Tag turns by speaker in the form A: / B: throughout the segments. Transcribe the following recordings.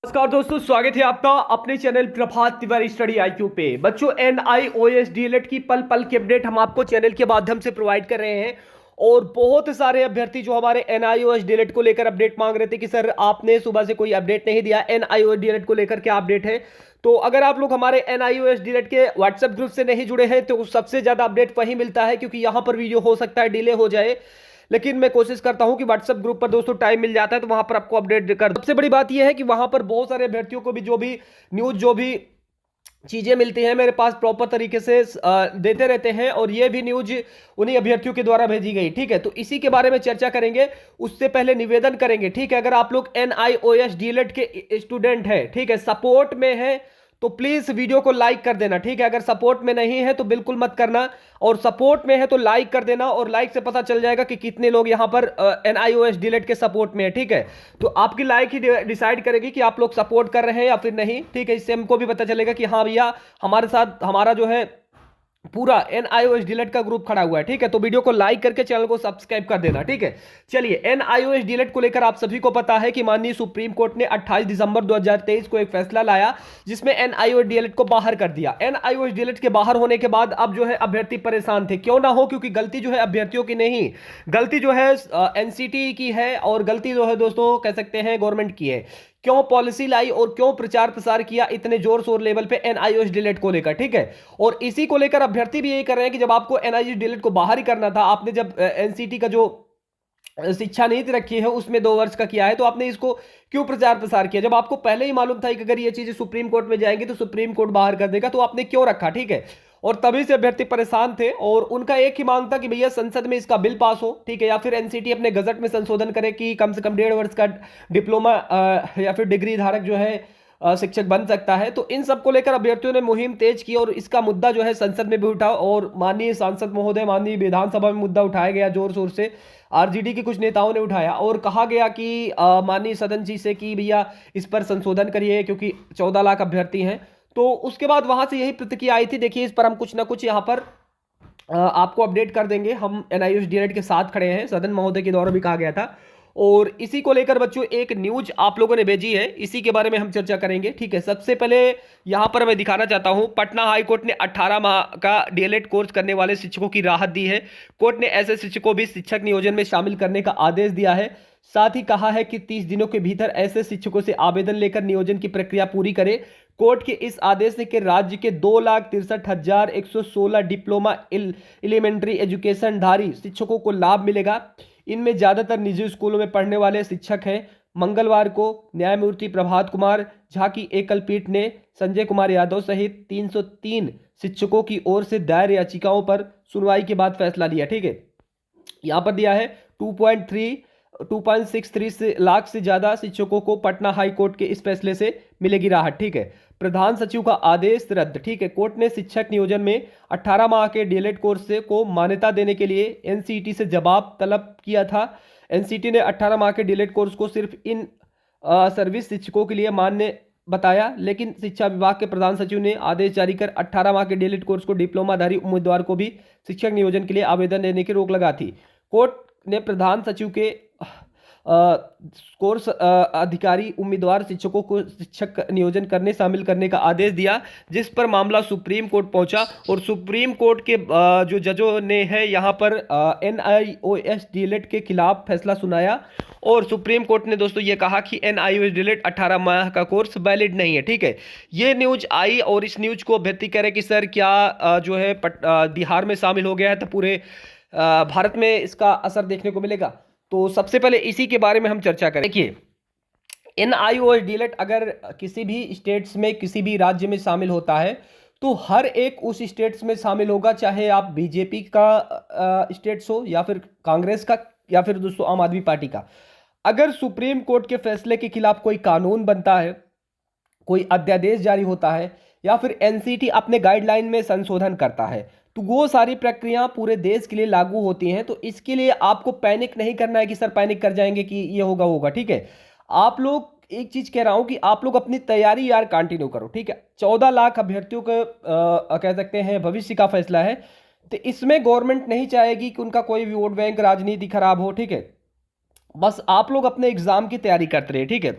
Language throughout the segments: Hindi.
A: नमस्कार दोस्तों, स्वागत है आपका अपने चैनल प्रभात तिवारी स्टडी आईक्यू पे। बच्चों, NIOS डीएलएड की पल पल की अपडेट हम आपको चैनल के माध्यम से प्रोवाइड कर रहे हैं। और बहुत सारे अभ्यर्थी जो हमारे NIOS डीएलएड को लेकर अपडेट मांग रहे थे कि सर आपने सुबह से कोई अपडेट नहीं दिया, NIOS डीएलएड को लेकर क्या अपडेट है। तो अगर आप लोग हमारे NIOS डीएलएड के व्हाट्सएप ग्रुप से नहीं जुड़े हैं तो सबसे ज्यादा अपडेट वहीं मिलता है, क्योंकि यहां पर वीडियो हो सकता है डिले हो जाए, लेकिन मैं कोशिश करता हूं कि व्हाट्सएप ग्रुप पर दोस्तों टाइम मिल जाता है तो वहां पर आपको अपडेट कर। सबसे बड़ी बात यह है कि वहां पर बहुत सारे अभ्यर्थियों को भी जो भी न्यूज जो भी चीजें मिलती हैं मेरे पास प्रॉपर तरीके से देते रहते हैं, और ये भी न्यूज उन्हीं अभ्यर्थियों के द्वारा भेजी गई। ठीक है, तो इसी के बारे में चर्चा करेंगे। उससे पहले निवेदन करेंगे, ठीक है, अगर आप लोग NIOS डीएलएड के स्टूडेंट हैं, ठीक है, सपोर्ट में है, तो प्लीज वीडियो को लाइक कर देना। ठीक है, अगर सपोर्ट में नहीं है तो बिल्कुल मत करना, और सपोर्ट में है तो लाइक कर देना, और लाइक से पता चल जाएगा कि कितने लोग यहां पर NIOS डीएलएड के सपोर्ट में है। ठीक है, तो आपकी लाइक ही डिसाइड करेगी कि आप लोग सपोर्ट कर रहे हैं या फिर नहीं। ठीक है, इससे हमको भी पता चलेगा कि हाँ भैया, हमारे साथ हमारा जो है पूरा NIOS डीएलएड का ग्रुप खड़ा हुआ है। ठीक है, तो वीडियो को लाइक करके चैनल को सब्सक्राइब कर देना। ठीक है, चलिए, NIOS डीएलएड को लेकर आप सभी को पता है कि माननीय सुप्रीम कोर्ट ने 28 दिसंबर 2023 को एक फैसला लाया जिसमें NIOS डीएलएड को बाहर कर दिया। NIOS डीएलएड के बाहर होने के बाद अब जो है अभ्यर्थी परेशान थे। क्यों ना हो, क्योंकि गलती जो है अभ्यर्थियों की नहीं, गलती जो है NCT की है, और गलती जो है दोस्तों कह सकते हैं गवर्नमेंट की है। क्यों पॉलिसी लाई और क्यों प्रचार प्रसार किया इतने जोर शोर लेवल पे NIOS डीएलएड को लेकर। ठीक है, और इसी को लेकर अभ्यर्थी भी यही कर रहे हैं कि जब आपको NIOS डीएलएड को बाहर ही करना था, आपने जब NCT का जो शिक्षा नीति रखी है उसमें 2 वर्ष का किया है, तो आपने इसको क्यों प्रचार प्रसार किया, जब आपको पहले ही मालूम था कि अगर ये चीजें सुप्रीम कोर्ट में जाएंगी तो सुप्रीम कोर्ट बाहर कर देगा, तो आपने क्यों रखा। ठीक है, और तभी से अभ्यर्थी परेशान थे, और उनका एक ही मांग था कि भैया संसद में इसका बिल पास हो। ठीक है, या फिर NCT अपने गजट में संशोधन करे कि कम से कम 1.5 वर्ष का डिप्लोमा या फिर डिग्री धारक जो है शिक्षक बन सकता है। तो इन सब को लेकर अभ्यर्थियों ने मुहिम तेज की, और इसका मुद्दा जो है संसद में भी उठा, और माननीय सांसद महोदय, माननीय विधानसभा में मुद्दा उठाया गया जोर शोर से। RJD के कुछ नेताओं ने उठाया और कहा गया कि माननीय सदन जी से कि भैया इस पर संशोधन करिए, क्योंकि 14 लाख अभ्यर्थी हैं। तो उसके बाद वहां से यही प्रतिक्रिया आई थी। देखिए, इस पर हम कुछ ना कुछ यहाँ पर आपको अपडेट कर देंगे। हम NIOS डीएलएड के साथ खड़े हैं, सदन महोदय के द्वारा भी कहा गया था, और इसी को लेकर बच्चों एक न्यूज आप लोगों ने भेजी है, इसी के बारे में हम चर्चा करेंगे। ठीक है, सबसे पहले यहां पर मैं दिखाना चाहता हूं, पटना हाई कोर्ट ने 18 माह का डीएलएड कोर्स करने वाले शिक्षकों की राहत दी है। कोर्ट ने ऐसे शिक्षकों को भी शिक्षक नियोजन में शामिल करने का आदेश दिया है। साथ ही कहा है कि 30 दिनों के भीतर ऐसे शिक्षकों से आवेदन लेकर नियोजन की प्रक्रिया पूरी करे। कोर्ट के इस आदेश से कि राज्य के 2,63,116 डिप्लोमा एलिमेंट्री एजुकेशन धारी शिक्षकों को लाभ मिलेगा। इनमें ज्यादातर निजी स्कूलों में पढ़ने वाले शिक्षक हैं। मंगलवार को न्यायमूर्ति प्रभात कुमार झा की एकल पीठ ने संजय कुमार यादव सहित 303 शिक्षकों की ओर से दायर याचिकाओं पर सुनवाई के बाद फैसला लिया। ठीक है, यहां पर दिया है 2.63 लाख से ज्यादा शिक्षकों को पटना हाई कोर्ट के इस फैसले से मिलेगी राहत। ठीक है, प्रधान सचिव का आदेश रद्द। ठीक है, कोर्ट ने शिक्षक नियोजन में 18 माह के डीएलएड कोर्स को मान्यता देने के लिए NCT से जवाब तलब किया था। NCT ने 18 माह के डीएलएड कोर्स को सिर्फ इन सर्विस शिक्षकों के लिए मान्य बताया, लेकिन शिक्षा विभाग के प्रधान सचिव ने आदेश जारी कर 18 माह के डीएलएड कोर्स को डिप्लोमाधारी उम्मीदवार को भी शिक्षक नियोजन के लिए आवेदन देने की रोक लगा थी। कोर्ट ने प्रधान सचिव के कोर्स अधिकारी उम्मीदवार शिक्षकों को शिक्षक नियोजन करने शामिल करने का आदेश दिया, जिस पर मामला सुप्रीम कोर्ट पहुंचा, और सुप्रीम कोर्ट के जो जजों ने है यहां पर NIOS डीएलएड के खिलाफ फैसला सुनाया, और सुप्रीम कोर्ट ने दोस्तों ये कहा कि NIOS डीएलएड 18 माह का कोर्स वैलिड नहीं है। ठीक है, ये न्यूज आई, और इस न्यूज को अभ्यर्थी कह रहे कि सर क्या जो है बिहार में शामिल हो गया है तो पूरे भारत में इसका असर देखने को मिलेगा। तो सबसे पहले इसी के बारे में हम चर्चा करें। देखिए, NIOS डीएलएड अगर किसी भी स्टेट्स में किसी भी राज्य में शामिल होता है तो हर एक उस स्टेट्स में शामिल होगा, चाहे आप बीजेपी का स्टेट्स हो या फिर कांग्रेस का या फिर दोस्तों आम आदमी पार्टी का। अगर सुप्रीम कोर्ट के फैसले के खिलाफ कोई कानून बनता है, कोई अध्यादेश जारी होता है, या फिर NCT अपने गाइडलाइन में संशोधन करता है, तो वो सारी प्रक्रिया पूरे देश के लिए लागू होती हैं। तो इसके लिए आपको पैनिक नहीं करना है कि सर पैनिक कर जाएंगे कि ये होगा होगा। ठीक है, आप लोग, एक चीज कह रहा हूं कि आप लोग अपनी तैयारी यार कंटिन्यू करो। ठीक है, 14 लाख अभ्यर्थियों का कह सकते हैं भविष्य का फैसला है, तो इसमें गवर्नमेंट नहीं चाहेगी कि उनका कोई भी वोट बैंक राजनीति खराब हो। ठीक है, बस आप लोग अपने एग्जाम की तैयारी करते रहे। ठीक है,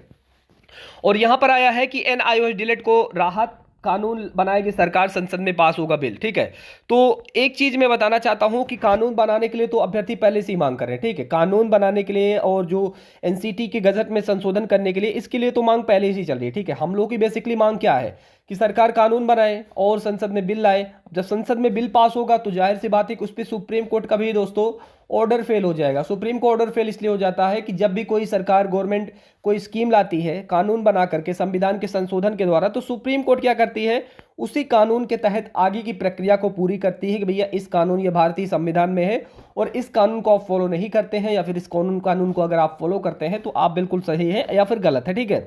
A: और यहां पर आया है कि एनआईओएस डिलीट को राहत कानून बनाएगी सरकार, संसद में पास होगा बिल। ठीक है, तो एक चीज मैं बताना चाहता हूं कि कानून बनाने के लिए तो अभ्यर्थी पहले से ही मांग कर रहे हैं। ठीक है, कानून बनाने के लिए और जो एनसीटी के गजट में संशोधन करने के लिए, इसके लिए तो मांग पहले से ही चल रही है। ठीक है, हम लोग की बेसिकली मांग क्या है कि सरकार कानून बनाए और संसद में बिल लाए। जब संसद में बिल पास होगा तो जाहिर सी बात है कि उस पर सुप्रीम कोर्ट का भी दोस्तों ऑर्डर फेल हो जाएगा। सुप्रीम कोर्ट ऑर्डर फेल इसलिए हो जाता है कि जब भी कोई सरकार गवर्नमेंट कोई स्कीम लाती है कानून बना करके संविधान के संशोधन के द्वारा, तो सुप्रीम कोर्ट क्या करती है, उसी कानून के तहत आगे की प्रक्रिया को पूरी करती है कि भैया इस कानून, ये भारतीय संविधान में है और इस कानून को आप फॉलो नहीं करते हैं, या फिर इस कानून को अगर आप फॉलो करते हैं तो आप बिल्कुल सही है या फिर गलत है। ठीक है,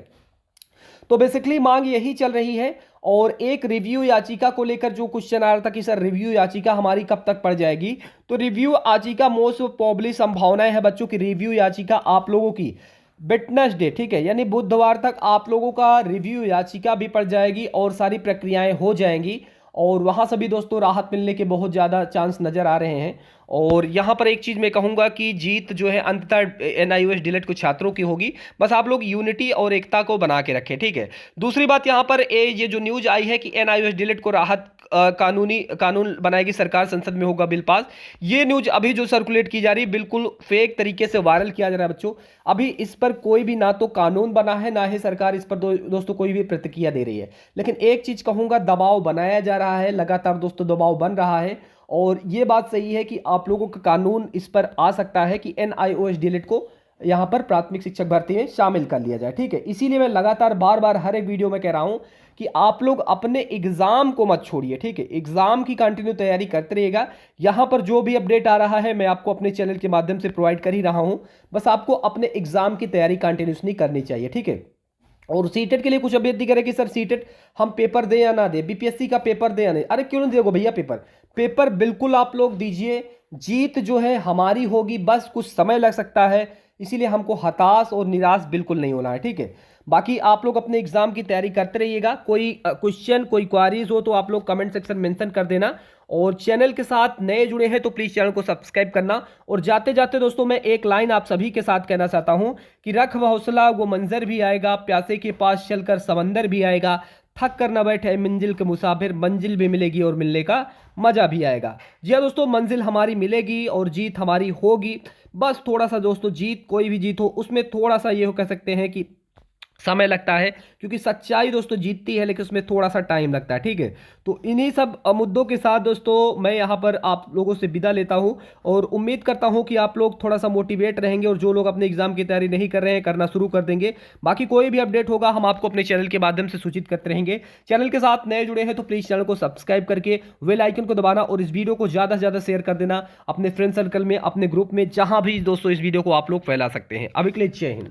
A: तो बेसिकली मांग यही चल रही है। और एक रिव्यू याचिका को लेकर जो क्वेश्चन आ रहा था कि सर रिव्यू याचिका हमारी कब तक पड़ जाएगी, तो रिव्यू याचिका मोस्ट प्रोबेबली संभावनाएं है बच्चों की रिव्यू याचिका आप लोगों की वेडनेसडे, ठीक है, यानी बुधवार तक आप लोगों का रिव्यू याचिका भी पड़ जाएगी और सारी प्रक्रियाएं हो जाएंगी और वहां से भी दोस्तों राहत मिलने के बहुत ज़्यादा चांस नज़र आ रहे हैं। और यहाँ पर एक चीज़ मैं कहूँगा कि जीत जो है अंततः एनआईओएस डिलीट को छात्रों की होगी, बस आप लोग यूनिटी और एकता को बना के रखें। ठीक है, दूसरी बात यहाँ पर ये जो न्यूज आई है कि एनआईओएस डिलीट को राहत कानून बनाएगी सरकार, संसद में होगा बिल पास, ये न्यूज अभी जो सर्कुलेट की जा रही है बिल्कुल फेक तरीके से वायरल किया जा रहा है बच्चों। अभी इस पर कोई भी ना तो कानून बना है, ना ही सरकार इस पर दोस्तों कोई भी प्रतिक्रिया दे रही है। लेकिन एक चीज कहूंगा, दबाव बनाया जा रहा है, लगातार दोस्तों दबाव बन रहा है। और ये बात सही है कि आप लोगों का कानून इस पर आ सकता है कि एनआईओएस डिलीट को यहां पर प्राथमिक शिक्षक भर्ती में शामिल कर लिया जाए। ठीक है, इसीलिए मैं लगातार बार बार हर एक वीडियो में कह रहा हूं कि आप लोग अपने एग्जाम को मत छोड़िए। ठीक है, एग्जाम की कंटिन्यू तैयारी करते रहिएगा। यहां पर जो भी अपडेट आ रहा है मैं आपको अपने चैनल के माध्यम से प्रोवाइड कर ही रहा हूं, बस आपको अपने एग्जाम की तैयारी कंटिन्यूसली करनी चाहिए। ठीक है, और सीटेट के लिए कुछ अभ्यर्थी कह रहे कि सर सीटेट हम पेपर दें या ना दें, बीपीएससी का पेपर दें या नहीं। अरे क्यों नहीं दोगे भैया पेपर बिल्कुल आप लोग दीजिए। जीत जो है हमारी होगी, बस कुछ समय लग सकता है, इसीलिए हमको हताश और निराश बिल्कुल नहीं होना है। ठीक है, बाकी आप लोग अपने एग्जाम की तैयारी करते रहिएगा। कोई क्वेश्चन कोई क्वारीज हो तो आप लोग कमेंट सेक्शन मेंशन कर देना। और चैनल के साथ नए जुड़े हैं तो प्लीज चैनल को सब्सक्राइब करना। और जाते जाते दोस्तों मैं एक लाइन आप सभी के साथ कहना चाहता हूं कि रख हौसला वो मंजर भी आएगा, प्यासे के पास चलकर समंदर भी आएगा, थक कर न बैठे मंजिल के मुसाफिर, मंजिल भी मिलेगी और मिलने का मजा भी आएगा। जी हाँ दोस्तों, मंजिल हमारी मिलेगी और जीत हमारी होगी। बस थोड़ा सा दोस्तों, जीत कोई भी जीत हो उसमें थोड़ा सा ये हो कह सकते हैं कि समय लगता है, क्योंकि सच्चाई दोस्तों जीतती है लेकिन उसमें थोड़ा सा टाइम लगता है। ठीक है, तो इन्हीं सब मुद्दों के साथ दोस्तों मैं यहाँ पर आप लोगों से विदा लेता हूँ और उम्मीद करता हूँ कि आप लोग थोड़ा सा मोटिवेट रहेंगे और जो लोग अपने एग्जाम की तैयारी नहीं कर रहे हैं करना शुरू कर देंगे। बाकी कोई भी अपडेट होगा हम आपको अपने चैनल के माध्यम से सूचित करते रहेंगे। चैनल के साथ नए जुड़े हैं तो प्लीज चैनल को सब्सक्राइब करके बेल आइकन को दबाना और इस वीडियो को ज़्यादा से ज़्यादा शेयर कर देना अपने फ्रेंड सर्कल में, अपने ग्रुप में, जहाँ भी दोस्तों इस वीडियो को आप लोग फैला सकते हैं। अभी के लिए जय हिंद।